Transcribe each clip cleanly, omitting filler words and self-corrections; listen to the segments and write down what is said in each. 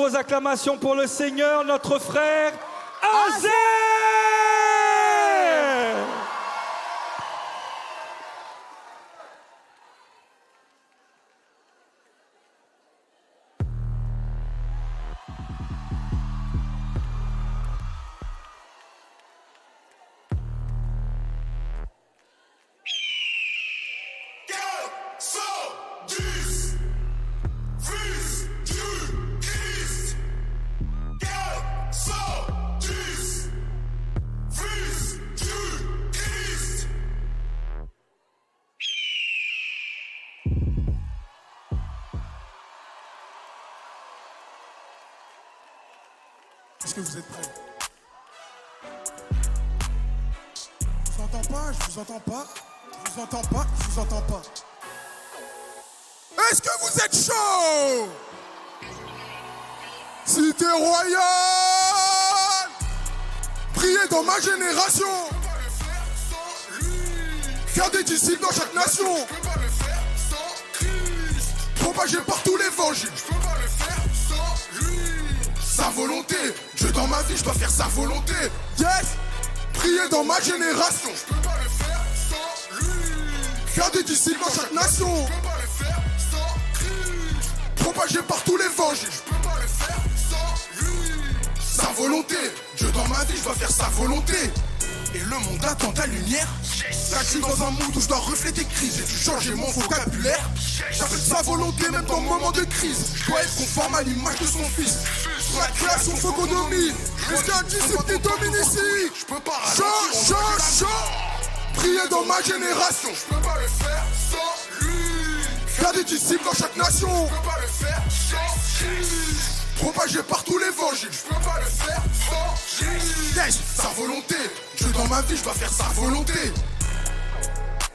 vos acclamations pour le Seigneur, notre frère Azer. Est-ce que vous êtes prêts? Je vous entends pas, je vous entends pas, je vous entends pas, je vous entends pas. Est-ce que vous êtes chaud? Cité royale, priez dans ma génération, faire des disciples dans chaque nation, propager partout l'évangile. Sa volonté, Dieu dans ma vie, je dois faire sa volonté. Yes, prier dans ma génération. Je peux pas le faire sans lui. Faire des disciples dans chaque nation. Je peux pas le faire sans Christ. Propager partout l'évangile. Je peux pas le faire sans lui. Sa volonté, Dieu dans ma vie, je dois faire sa volonté. Et le monde attend ta lumière. Là je suis dans un monde où je dois refléter crise. J'ai dû changer mon vocabulaire. J'appelle sa volonté même dans le moment de crise. Je dois être conforme à l'image de son fils. Sur la création faut qu'on domine. Est-ce qu'un disciple qui domine ici? Je peux pas chaud. Prier dans ma génération. Je peux pas le faire sans lui. Faire des disciples dans chaque nation. Je peux pas le faire sans Christ. Propager partout l'évangile. Je peux pas le faire sans Jésus. Yes, sa volonté. Dieu dans ma vie, je dois faire sa volonté.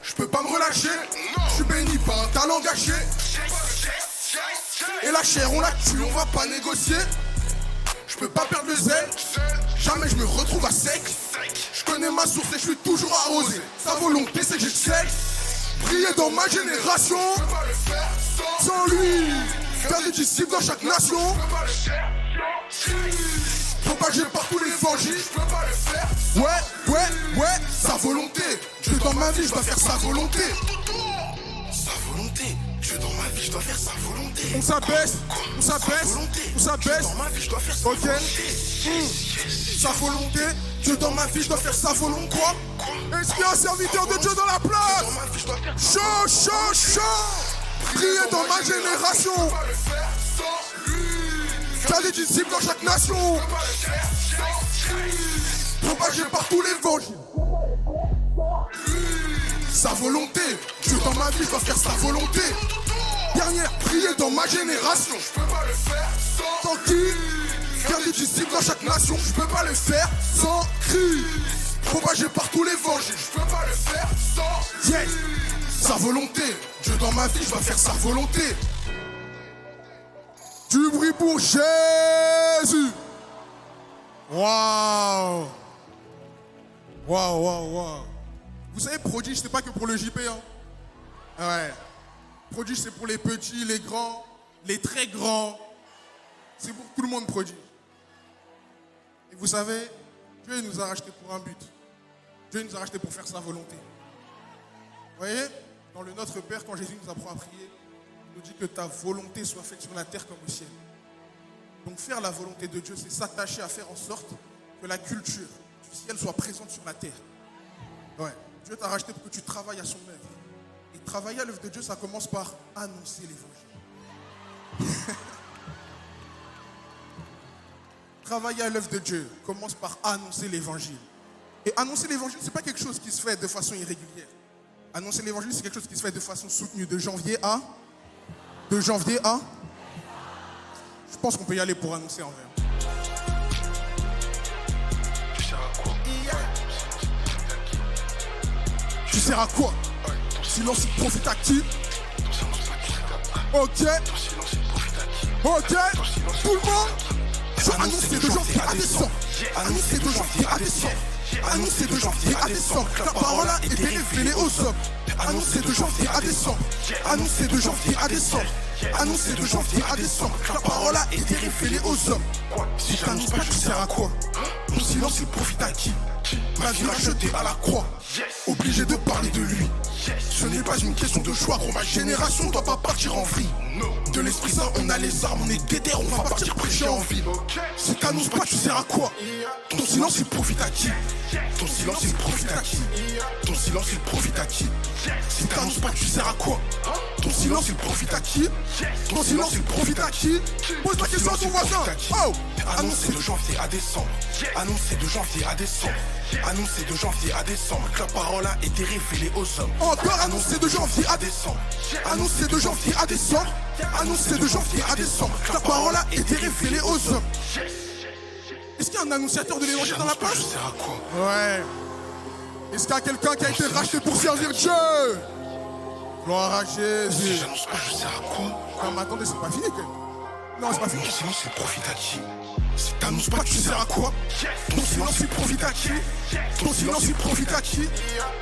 Je peux pas me relâcher. Je suis béni par un talent gâché. Et la chair on la tue, on va pas négocier. Je peux pas perdre le zèle. Jamais je me retrouve à sec. Je connais ma source et je suis toujours arrosé. Sa volonté c'est que j'excelle. Briller dans ma génération. Je peux pas le faire sans lui. Faire des disciples dans chaque nation. Je peux pas le faire sans propager partout l'évangile. Je peux pas le faire sans ouais. Sa volonté. Dieu dans ma vie, je dois faire sa volonté. Sa volonté. Dieu dans ma vie, je dois faire sa volonté. On s'abaisse. Dans ma vie, je dois faire sa volonté. Sa volonté. Dieu dans ma vie, je dois faire sa volonté. Quoi? Est-ce qu'il y a un serviteur de Dieu dans la place? Chaud. Priez dans ma génération. Je peux pas le faire sans lui. Faire des disciples dans chaque nation. Je peux pas le faire sans Christ. Propager partout l'évangile. Sa volonté. Dieu dans ma vie, je dois faire sa volonté. Dernière, prier dans ma génération. Je peux pas le faire sans qui? Faire des disciples dans chaque nation. Je peux pas le faire sans Christ. Propager partout l'évangile. Je peux pas le faire sans yes. Sa volonté. Dieu dans ma vie, je dois faire sa volonté. Du bruit pour Jésus. Waouh. Vous savez, prodige, c'est pas que pour le JP, hein. Ouais. Prodige, c'est pour les petits, les grands, les très grands. C'est pour tout le monde, prodige. Et vous savez, Dieu nous a rachetés pour un but. Dieu nous a rachetés pour faire sa volonté. Vous voyez, dans le Notre Père, quand Jésus nous apprend à prier, il nous dit que ta volonté soit faite sur la terre comme au ciel. Donc faire la volonté de Dieu, c'est s'attacher à faire en sorte que la culture du ciel soit présente sur la terre. Ouais. Dieu t'a racheté pour que tu travailles à son œuvre. Et travailler à l'œuvre de Dieu, ça commence par annoncer l'évangile. Travailler à l'œuvre de Dieu commence par annoncer l'évangile. Et annoncer l'évangile, c'est pas quelque chose qui se fait de façon irrégulière. Annoncer l'évangile, c'est quelque chose qui se fait de façon soutenue, de janvier à. Je pense qu'on peut y aller pour annoncer en vrai. Tu sers à quoi? Silence, il profite actif. Ok. Tout le monde. Annoncer de janvier à décembre. Annoncer de janvier à décembre. Annoncer de janvier à décembre. La parole a été révélée aux hommes. Annoncer de janvier à décembre. Annoncer de janvier à décembre. annoncé de janvier à décembre. La parole a été révélée aux hommes. Si je t'annonce pas, tu sers à quoi? Mon silence, il profite à qui? Ma vie l'a jeté à la croix. Obligé de parler de lui. Ce n'est pas une question de choix, gros. Ma génération doit pas partir en vrille. De l'Esprit Saint, on a les armes, on est déter, on va partir prêcher en ville. Si t'annonces pas, tu sers à quoi? Ton silence, il profite à qui? Ton silence, il profite à qui? Ton silence, il profite à qui? Si t'annonces pas, tu sers à quoi? Ton silence, il profite à qui? Ton silence, il profite à qui? Pose la question à ton voisin. Oh! Annoncé de janvier à décembre. Annoncé de janvier à décembre. Annoncé de janvier à décembre. Que la parole a été révélée aux hommes. Encore annoncé de janvier à décembre. Annoncé de janvier à décembre. Annoncé de janvier à décembre. Que la parole a été révélée aux hommes. Est-ce qu'il y a un annonciateur de l'évangile dans la place? Je sers à quoi? Ouais. Est-ce qu'il y a quelqu'un qui a été racheté pour servir Dieu? Gloire à Jésus. Si j'annonce pas, je sers à quoi? Non mais attendez, c'est pas fini quand même. Non, c'est pas fini. Ton silence, il profite à qui? Si t'annonces pas, tu sers à quoi? Ton silence, il profite à qui? Ton silence, il profite à qui?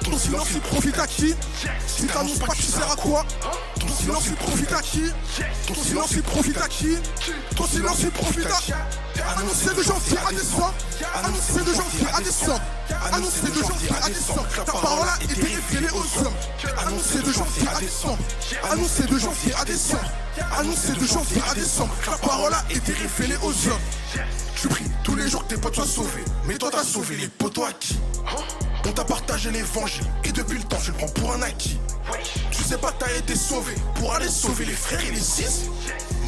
Ton silence, il profite à qui? Si t'annonces pas, tu sers à quoi? Ton silence, il profite à qui? Ton silence, il profite à qui? Ton silence, il profite à qui? Annoncé de janvier à décembre. Annoncé de janvier à décembre. Annoncé de janvier à décembre. Ta parole a été révélée aux hommes. Annoncé de janvier à décembre. Annoncé de janvier à décembre. Annoncé de janvier à décembre. Ta parole a été révélée aux hommes. Tu pries tous les jours que tes potes soient sauvés. Mais toi t'as sauvé les potos à qui? On t'a partagé l'évangile et depuis le temps tu le prends pour un acquis. Tu sais pas que t'as été sauvé pour aller sauver les frères et les six.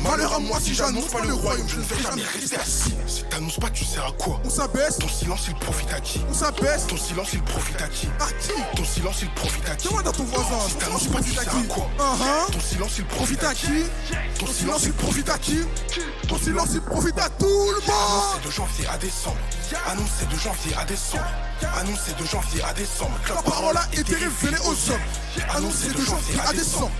Malheur à moi si j'annonce pas le royaume, je ne vais jamais rester assis. Si t'annonces pas, tu sers à quoi? On s'abaisse. Ton silence il profite à qui? On s'abaisse. Ton silence il profite à qui? À qui? Ton silence il profite à qui? Demande à ton voisin. Si t'annonces pas, tu sers à quoi? Ton silence il profite à qui? Ton silence il profite à qui? Ton silence il profite à tout le monde. Annoncé de janvier à décembre. Annoncé de janvier à décembre. Annoncé de janvier à décembre. La parole a été révélée aux hommes. Annoncé de janvier à décembre.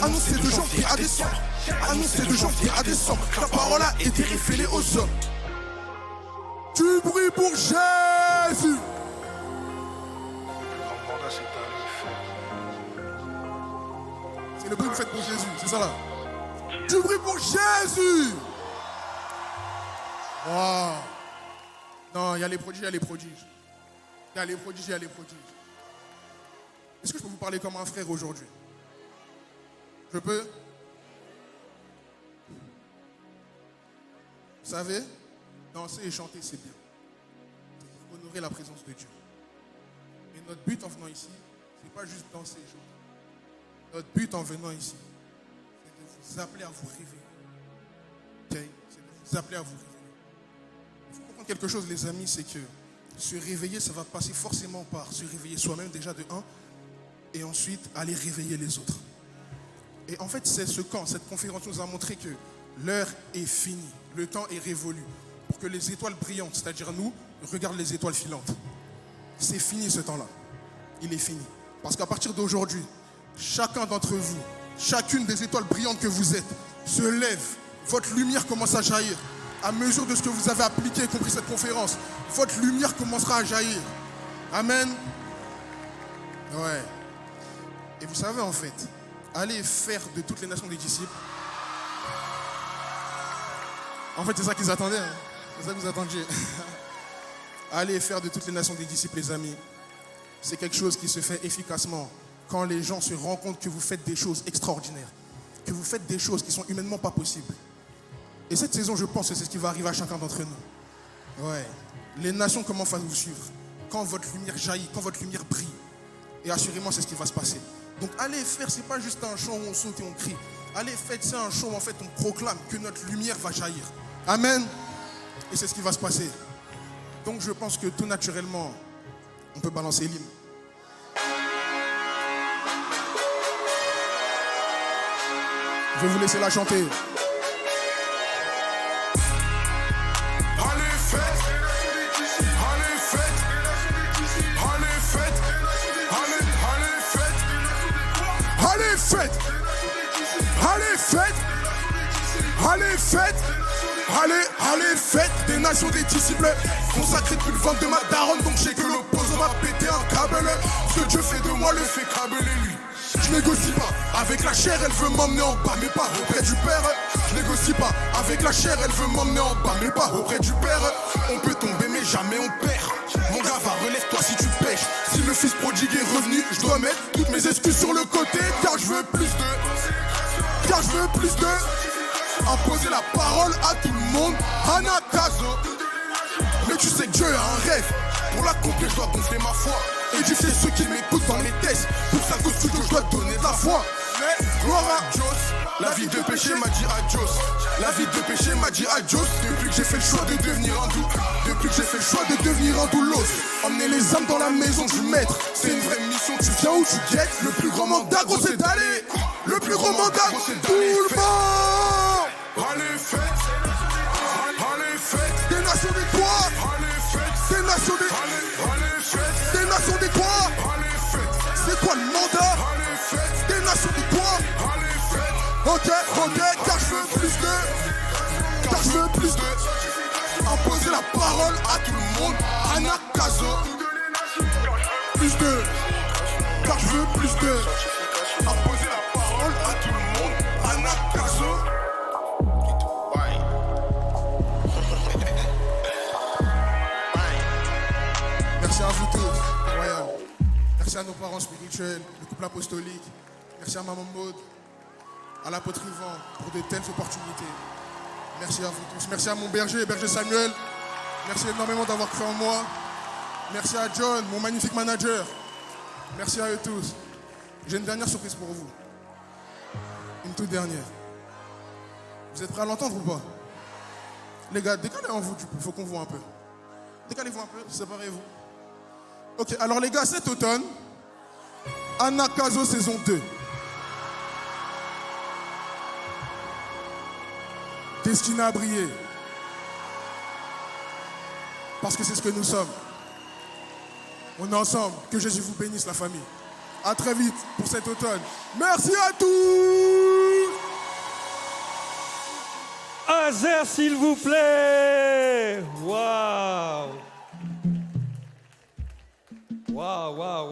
Annoncé de janvier à décembre. Annoncé de janvier à décembre. La parole a été révélée aux hommes. Tu brilles pour Jésus. C'est le bruit que vous faites pour Jésus, c'est ça là. Tu brilles pour Jésus. Wow. Non, il y a les prodiges, il y a les prodiges. Il y a les prodiges, il y a les prodiges. Est-ce que je peux vous parler comme un frère aujourd'hui? Je peux? Vous savez, danser et chanter, c'est bien. C'est pour honorer la présence de Dieu. Mais notre but en venant ici, c'est pas juste danser et chanter. Notre but en venant ici, c'est de vous appeler à vous réveiller. Okay? C'est de vous appeler à vous réveiller. Il faut comprendre quelque chose, les amis, c'est que se réveiller, ça va passer forcément par se réveiller soi-même déjà de 1, et ensuite aller réveiller les autres. Et en fait, c'est ce camp, cette conférence nous a montré que l'heure est finie, le temps est révolu, pour que les étoiles brillantes, c'est-à-dire nous, regardent les étoiles filantes. C'est fini ce temps-là, il est fini. Parce qu'à partir d'aujourd'hui, chacun d'entre vous, chacune des étoiles brillantes que vous êtes, se lève, votre lumière commence à jaillir. À mesure de ce que vous avez appliqué et compris cette conférence, votre lumière commencera à jaillir. Amen. Ouais. Et vous savez en fait, allez faire de toutes les nations des disciples. En fait, c'est ça qu'ils attendaient. Hein. C'est ça que vous attendiez. Allez faire de toutes les nations des disciples, les amis. C'est quelque chose qui se fait efficacement quand les gens se rendent compte que vous faites des choses extraordinaires, que vous faites des choses qui sont humainement pas possibles. Et cette saison, je pense que c'est ce qui va arriver à chacun d'entre nous. Ouais. Les nations commencent à vous suivre. Quand votre lumière jaillit, quand votre lumière brille. Et assurément, c'est ce qui va se passer. Donc, allez faire, c'est pas juste un chant où on saute et on crie. Allez, faites ça un chant où en fait on proclame que notre lumière va jaillir. Amen. Et c'est ce qui va se passer. Donc, je pense que tout naturellement, on peut balancer l'hymne. Je vais vous laisser la chanter. Allez, faites des nations des disciples. Consacré depuis le ventre de ma daronne, donc j'ai que l'opposant m'a pété un câble. Ce que Dieu fait de moi le fait câbler lui. Je Je négocie pas avec la chair, elle veut m'emmener en bas, mais pas auprès du père. Je négocie pas avec la chair, elle veut m'emmener en bas, mais pas auprès du père. On peut tomber, mais jamais on perd. Mon gars, va, relève-toi si tu pêches. Si le fils prodigue est revenu, je dois mettre toutes mes excuses sur le côté, car je veux plus de. Car je veux plus de. Imposer la parole à tout le monde, Anakazo. Mais tu sais que Dieu a un rêve. Pour l'accomplir, je dois gonfler ma foi. Édifier ceux qui m'écoutent dans les tests. Pour ça que studio, je dois donner de la foi. Mais gloire à Dios. La vie de péché m'a dit adios. La vie de péché m'a dit adios. Depuis que j'ai fait le choix de devenir hindou. Depuis que j'ai fait le choix de devenir hindoulos. Emmener les âmes dans la maison du maître. C'est une vraie mission, tu viens où tu guettes. Le plus grand mandat, gros, c'est d'aller. Le plus grand mandat, tout le monde. Allez, faites. Allez, faites. Des nations des quoi. Des nations des. Des nations des quoi. C'est quoi le mandat. Des nations des quoi. Ok, car je veux plus de. Car je veux plus de. Imposer la parole à tout le monde. Anakazo. Plus de. Car je veux plus de. Imposer la parole à tout le monde. Anakazo. Merci à vous tous, incroyable. Merci à nos parents spirituels, le couple apostolique. Merci à Maman Maud, à l'apôtre Yvan pour de telles opportunités. Merci à vous tous. Merci à mon berger Samuel. Merci énormément d'avoir cru en moi. Merci à John, mon magnifique manager. Merci à eux tous. J'ai une dernière surprise pour vous. Une toute dernière. Vous êtes prêts à l'entendre ou pas? Les gars, décalez en vous, il faut qu'on voit un peu. Décalez-vous un peu, séparez-vous. Ok, alors les gars, cet automne, Anakazo saison 2. Destiné à briller. Parce que c'est ce que nous sommes. On est ensemble. Que Jésus vous bénisse, la famille. À très vite pour cet automne. Merci à tous. Azer, s'il vous plaît. Waouh. Waouh, waouh.